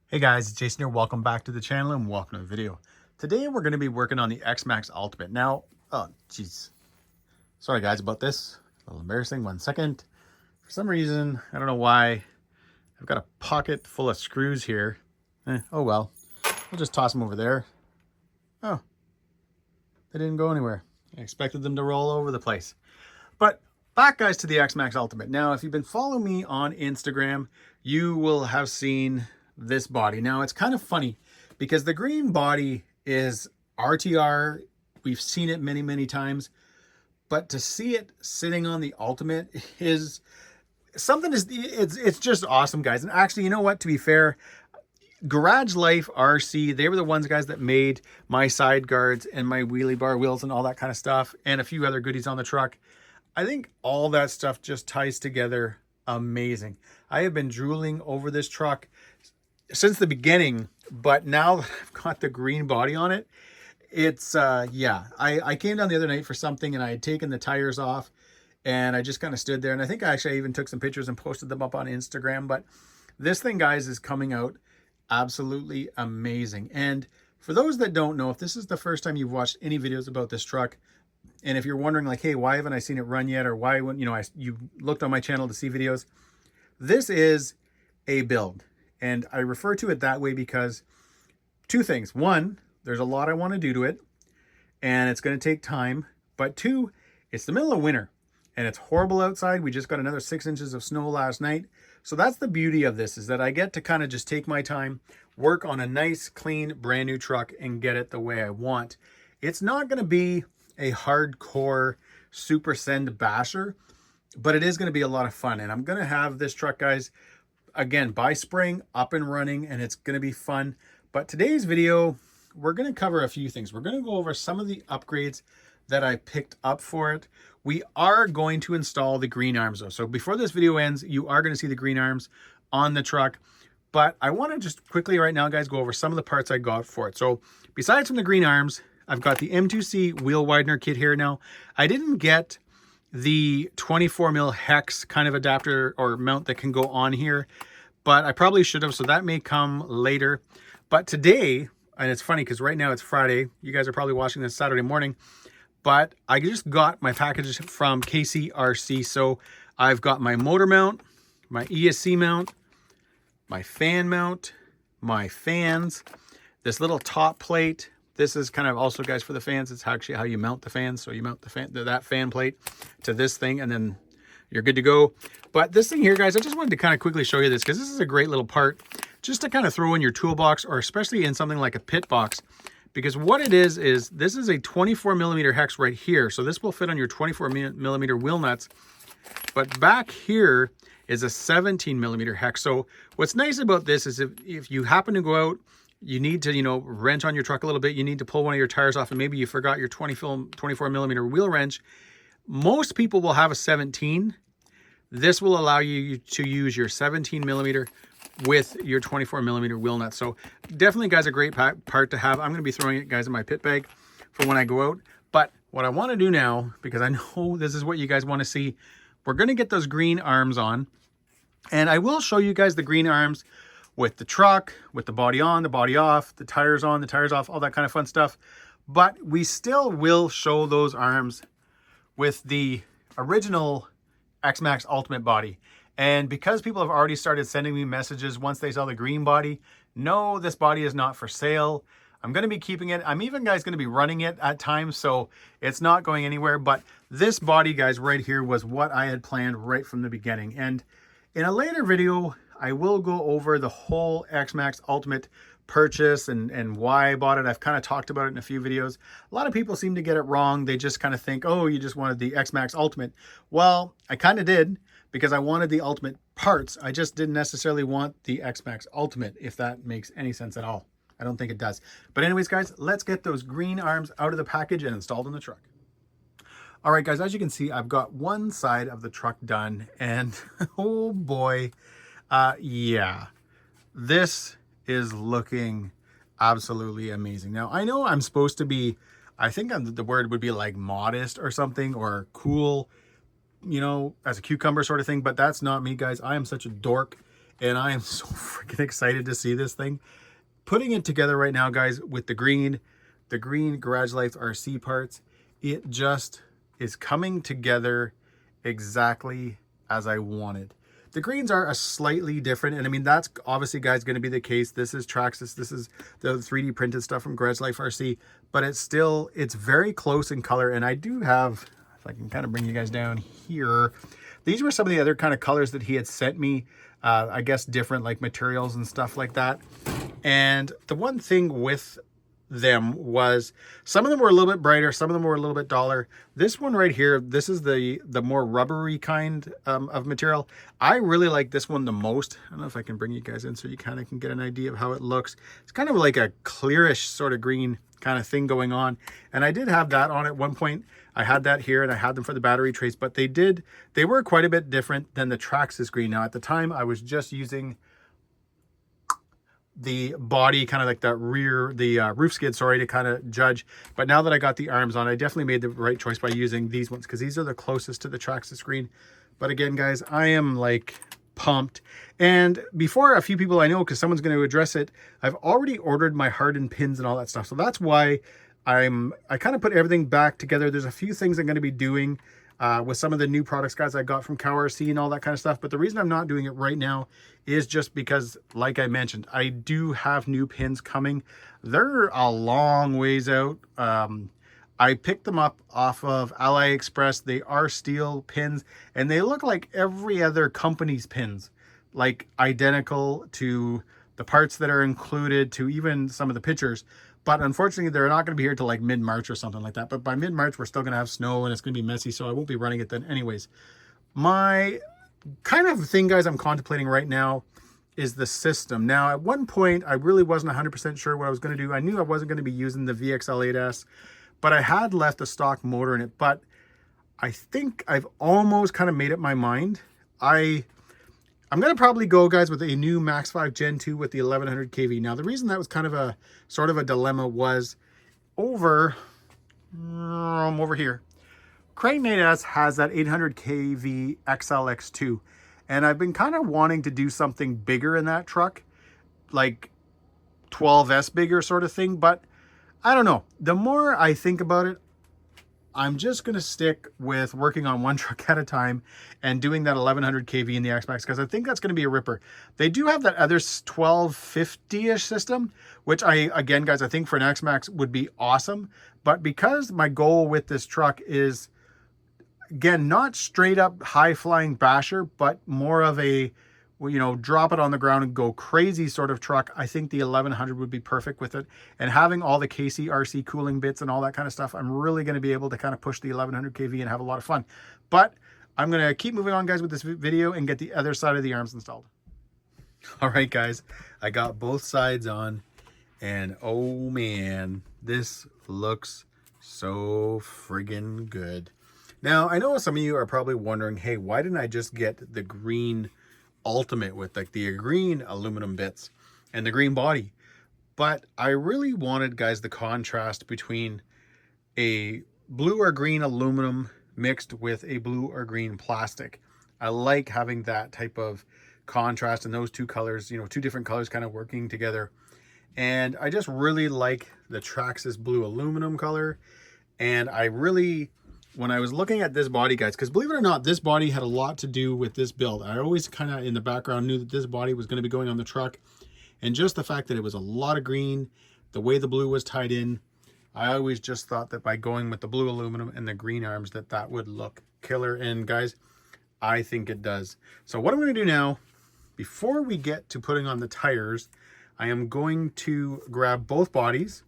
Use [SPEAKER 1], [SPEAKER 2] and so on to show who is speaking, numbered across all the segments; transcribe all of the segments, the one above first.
[SPEAKER 1] Hey guys, it's Jason here. Welcome back to the channel and welcome to the video. Today we're going to be working on the X-Maxx Ultimate. Now, oh geez, sorry guys about this. A little embarrassing. 1 second. For some reason, I don't know why, I've got a pocket full of screws here. Oh well, we'll just toss them over there. Oh, they didn't go anywhere. I expected them to roll over the place. But back guys to the X-Maxx Ultimate. Now, if you've been following me on Instagram, you will have seen this body. Now, it's kind of funny because the green body is RTR. We've seen it many, many times. But to see it sitting on the Ultimate is something, it's just awesome, guys. And actually, you know what? To be fair, Garage Life RC, they were the ones, guys, that made my side guards and my wheelie bar wheels and all that kind of stuff, and a few other goodies on the truck. I think all that stuff just ties together amazing. I have been drooling over this truck since the beginning, but now that I've got the green body on it, it's yeah. I came down the other night for something and I had taken the tires off and I just kind of stood there, and I think I even took some pictures and posted them up on Instagram. But this thing, guys, is coming out absolutely amazing. And for those that don't know, if this is the first time you've watched any videos about this truck, and if you're wondering like, hey, why haven't I seen it run yet, or why wouldn't you looked on my channel to see videos, this is a build, and I refer to it that way because two things. One, there's a lot I want to do to it and it's going to take time, but two, it's the middle of winter and it's horrible outside. We just got another 6 inches of snow last night. So that's the beauty of this, is that I get to kind of just take my time, work on a nice, clean, brand new truck and get it the way I want. It's not going to be a hardcore super send basher, but it is going to be a lot of fun. And I'm going to have this truck, guys, again, by spring, up and running, and it's going to be fun. But today's video, we're going to cover a few things. We're going to go over some of the upgrades that I picked up for it. We are going to install the green arms though. So before this video ends, you are going to see the green arms on the truck. But I want to just quickly right now, guys, go over some of the parts I got for it. So besides from the green arms, I've got the M2C wheel widener kit here. Now, I didn't get the 24 mil hex kind of adapter or mount that can go on here, but I probably should have, so that may come later. But today, and it's funny because right now it's Friday, you guys are probably watching this Saturday morning, but I just got my package from KCRC. So I've got my motor mount, my ESC mount, my fan mount, my fans, this little top plate. This is kind of also, guys, for the fans. It's actually how you mount the fans. So you mount the fan, that fan plate to this thing, and then you're good to go. But this thing here, guys, I just wanted to kind of quickly show you this because this is a great little part just to kind of throw in your toolbox, or especially in something like a pit box. Because what it is this is a 24 millimeter hex right here. So this will fit on your 24 millimeter wheel nuts. But back here is a 17 millimeter hex. So what's nice about this is if you happen to go out, you need to, wrench on your truck a little bit, you need to pull one of your tires off, and maybe you forgot your 24 millimeter wheel wrench. Most people will have a 17. This will allow you to use your 17 millimeter with your 24 millimeter wheel nut. So definitely, guys, a great part to have. I'm going to be throwing it, guys, in my pit bag for when I go out. But what I want to do now, because I know this is what you guys want to see, we're going to get those green arms on. And I will show you guys the green arms with the truck, with the body on, the body off, the tires on, the tires off, all that kind of fun stuff. But we still will show those arms with the original X-Maxx Ultimate body. And because people have already started sending me messages once they saw the green body, no, this body is not for sale. I'm going to be keeping it. I'm even, guys, going to be running it at times, so it's not going anywhere. But this body, guys, right here was what I had planned right from the beginning. And in a later video, I will go over the whole X-Maxx Ultimate purchase and why I bought it. I've kind of talked about it in a few videos. A lot of people seem to get it wrong. They just kind of think, oh, you just wanted the X-Maxx Ultimate. Well, I kind of did, because I wanted the Ultimate parts. I just didn't necessarily want the X-Maxx Ultimate, if that makes any sense at all. I don't think it does. But anyways, guys, let's get those green arms out of the package and installed in the truck. All right, guys, as you can see, I've got one side of the truck done, and oh boy, yeah, this is looking absolutely amazing. Now, I know I'm supposed to be, I think the word would be like modest or something, or cool, as a cucumber sort of thing, but that's not me, guys. I am such a dork, and I am so freaking excited to see this thing. Putting it together right now, guys, with the green Garage Lights RC parts, it just is coming together exactly as I wanted. The greens are a slightly different, and I mean, that's obviously, guys, going to be the case. This is Traxxas. This is the 3D printed stuff from Garage Life RC, but it's very close in color. And I do have, if I can kind of bring you guys down here, these were some of the other kind of colors that he had sent me. I guess different like materials and stuff like that. And the one thing with them was some of them were a little bit brighter, some of them were a little bit duller. This one right here, this is the more rubbery kind of material. I really like this one the most. I don't know if I can bring you guys in so you kind of can get an idea of how it looks. It's kind of like a clearish sort of green kind of thing going on, and I did have that on at one point. I had that here, and I had them for the battery trays, but they were quite a bit different than the Traxxas green. Now at the time I was just using the body, kind of like the roof skid, sorry, to kind of judge. But now that I got the arms on, I definitely made the right choice by using these ones, because these are the closest to the Traxxas green. But again, guys, I am like pumped. And before a few people I know, because someone's going to address it, I've already ordered my hardened pins and all that stuff. So that's why I kind of put everything back together. There's a few things I'm going to be doing with some of the new products, guys, I got from CowRC and all that kind of stuff. But the reason I'm not doing it right now is just because, like I mentioned, I do have new pins coming. They're a long ways out. I picked them up off of AliExpress. They are steel pins, and they look like every other company's pins, like identical to the parts that are included, to even some of the pictures. But unfortunately, they're not going to be here till like mid-March or something like that. But by mid-March, we're still going to have snow, and it's going to be messy, so I won't be running it then anyways. My kind of thing, guys, I'm contemplating right now is the system. Now, at one point, I really wasn't 100% sure what I was going to do. I knew I wasn't going to be using the VXL8S, but I had left a stock motor in it. But I think I've almost kind of made up my mind. I'm going to probably go, guys, with a new Max 5 Gen 2 with the 1100 kV. Now, the reason that was kind of a sort of a dilemma was over here. Kraton 8S has that 800 kV XLX2, and I've been kind of wanting to do something bigger in that truck, like 12S bigger sort of thing, but I don't know. The more I think about it, I'm just going to stick with working on one truck at a time and doing that 1100 kV in the X-Maxx, because I think that's going to be a ripper. They do have that other 1250-ish system, which again, guys, I think for an X-Maxx would be awesome. But because my goal with this truck is, again, not straight up high flying basher, but more of a, you know, drop it on the ground and go crazy sort of truck, I think the 1100 would be perfect with it. And having all the KC-RC cooling bits and all that kind of stuff, I'm really going to be able to kind of push the 1100 kV and have a lot of fun. But I'm going to keep moving on, guys, with this video and get the other side of the arms installed. All right, guys, I got both sides on, and oh man, this looks so friggin' good. Now, I know some of you are probably wondering, hey, why didn't I just get the green Ultimate with like the green aluminum bits and the green body? But I really wanted, guys, the contrast between a blue or green aluminum mixed with a blue or green plastic. I like having that type of contrast and those two colors, you know, two different colors kind of working together. And I just really like the Traxxas blue aluminum color. And I really, when I was looking at this body, guys, because believe it or not, this body had a lot to do with this build. I always kind of in the background knew that this body was going to be going on the truck. And just the fact that it was a lot of green, the way the blue was tied in, I always just thought that by going with the blue aluminum and the green arms that would look killer. And guys, I think it does. So what I'm going to do now, before we get to putting on the tires, I am going to grab both bodies,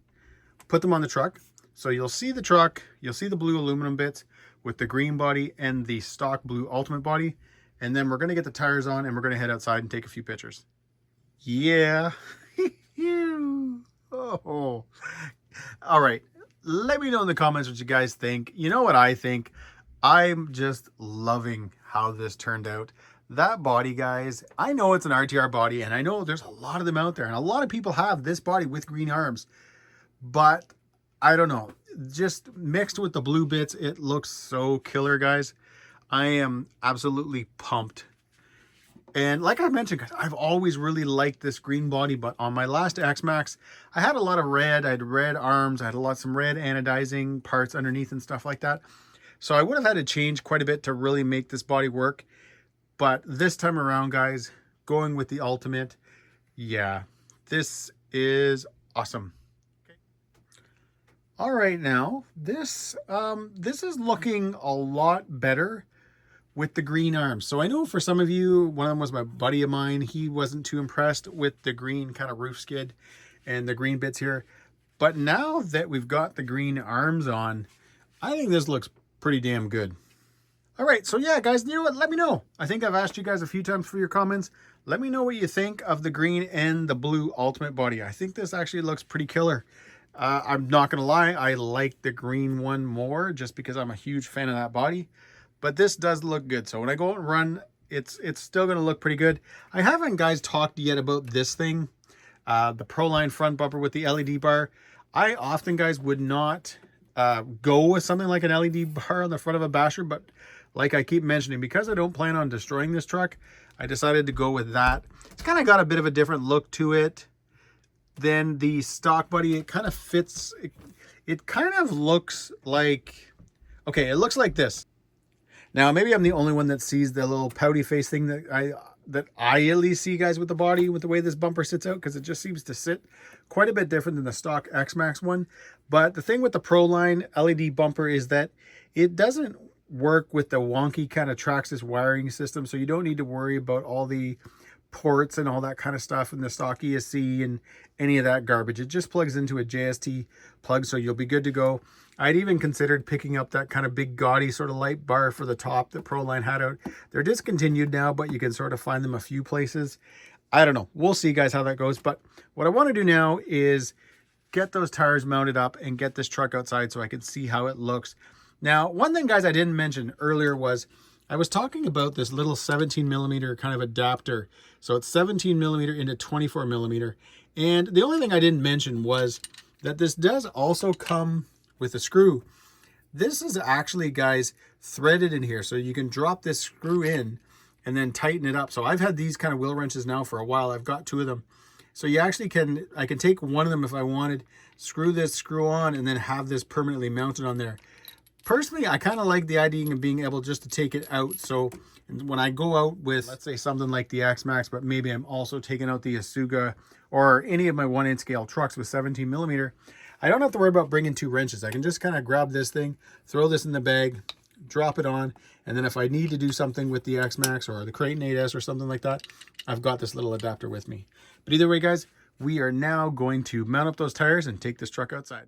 [SPEAKER 1] put them on the truck. So you'll see the truck, you'll see the blue aluminum bits with the green body and the stock blue Ultimate body. And then we're going to get the tires on and we're going to head outside and take a few pictures. Yeah. Oh. All right. Let me know in the comments what you guys think. You know what I think? I'm just loving how this turned out. That body, guys, I know it's an RTR body, and I know there's a lot of them out there, and a lot of people have this body with green arms. But I don't know, just mixed with the blue bits, it looks so killer, guys. I am absolutely pumped. And like I mentioned, guys, I've always really liked this green body, but on my last X-Maxx, I had a lot of red. I had red arms. I had some red anodizing parts underneath and stuff like that. So I would have had to change quite a bit to really make this body work. But this time around, guys, going with the Ultimate, yeah, this is awesome. All right, now this is looking a lot better with the green arms. So I know for some of you, one of them was my buddy of mine. He wasn't too impressed with the green kind of roof skid and the green bits here. But now that we've got the green arms on, I think this looks pretty damn good. All right, so yeah, guys, you know what? Let me know. I think I've asked you guys a few times for your comments. Let me know what you think of the green and the blue Ultimate body. I think this actually looks pretty killer. I'm not going to lie, I like the green one more just because I'm a huge fan of that body. But this does look good. So when I go out and run, it's still going to look pretty good. I haven't, guys, talked yet about this thing, the Proline front bumper with the LED bar. I often, guys, would not go with something like an LED bar on the front of a basher, but like I keep mentioning, because I don't plan on destroying this truck, I decided to go with that. It's kind of got a bit of a different look to it than the stock body. It kind of fits, it kind of looks like, okay, it looks like this. Now, maybe I'm the only one that sees the little pouty face thing that I at least see, guys, with the body, with the way this bumper sits out, because it just seems to sit quite a bit different than the stock X-Maxx one. But the thing with the Proline LED bumper is that it doesn't work with the wonky kind of Traxxas wiring system, so you don't need to worry about all the ports and all that kind of stuff in the stock ESC and any of that garbage. It just plugs into a JST plug, so you'll be good to go. I'd even considered picking up that kind of big gaudy sort of light bar for the top that Proline had out. They're discontinued now, but you can sort of find them a few places. I don't know. We'll see, guys, how that goes. But what I want to do now is get those tires mounted up and get this truck outside so I can see how it looks. Now, one thing, guys, I didn't mention earlier was I was talking about this little 17 millimeter kind of adapter. So it's 17 millimeter into 24 millimeter. And the only thing I didn't mention was that this does also come with a screw. This is actually, guys, threaded in here. So you can drop this screw in and then tighten it up. So I've had these kind of wheel wrenches now for a while. I've got two of them. So you actually can, I can take one of them if I wanted, screw this screw on, and then have this permanently mounted on there. Personally, I kind of like the idea of being able just to take it out. So when I go out with, let's say, something like the X-Maxx, but maybe I'm also taking out the Asuga or any of my 1/8 scale trucks with 17 millimeter, I don't have to worry about bringing two wrenches. I can just kind of grab this thing, throw this in the bag, drop it on, and then if I need to do something with the X-Maxx or the Kraton 8S or something like that, I've got this little adapter with me. But either way, guys, we are now going to mount up those tires and take this truck outside.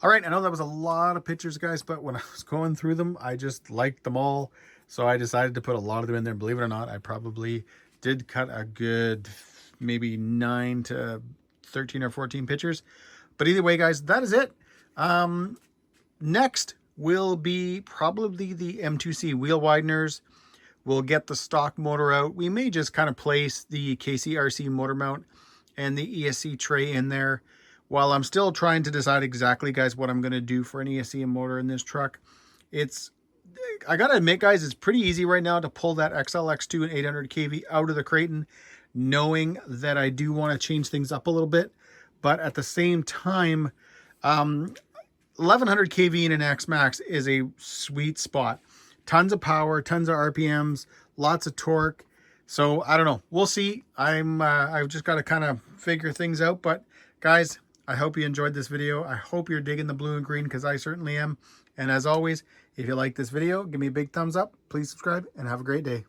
[SPEAKER 1] All right, I know that was a lot of pictures, guys, but when I was going through them, I just liked them all. So I decided to put a lot of them in there. Believe it or not, I probably did cut a good maybe 9 to 13 or 14 pictures. But either way, guys, that is it. Next will be probably the M2C wheel wideners. We'll get the stock motor out. We may just kind of place the KCRC motor mount and the ESC tray in there while I'm still trying to decide exactly, guys, what I'm going to do for an ESC motor in this truck. I got to admit, guys, it's pretty easy right now to pull that XLX2 and 800 kV out of the Kraton, knowing that I do want to change things up a little bit. But at the same time, 1100 kV in an X-Maxx is a sweet spot. Tons of power, tons of RPMs, lots of torque. So I don't know. We'll see. I've just got to kind of figure things out. But guys, I hope you enjoyed this video. I hope you're digging the blue and green, because I certainly am. And as always, if you like this video, give me a big thumbs up. Please subscribe and have a great day.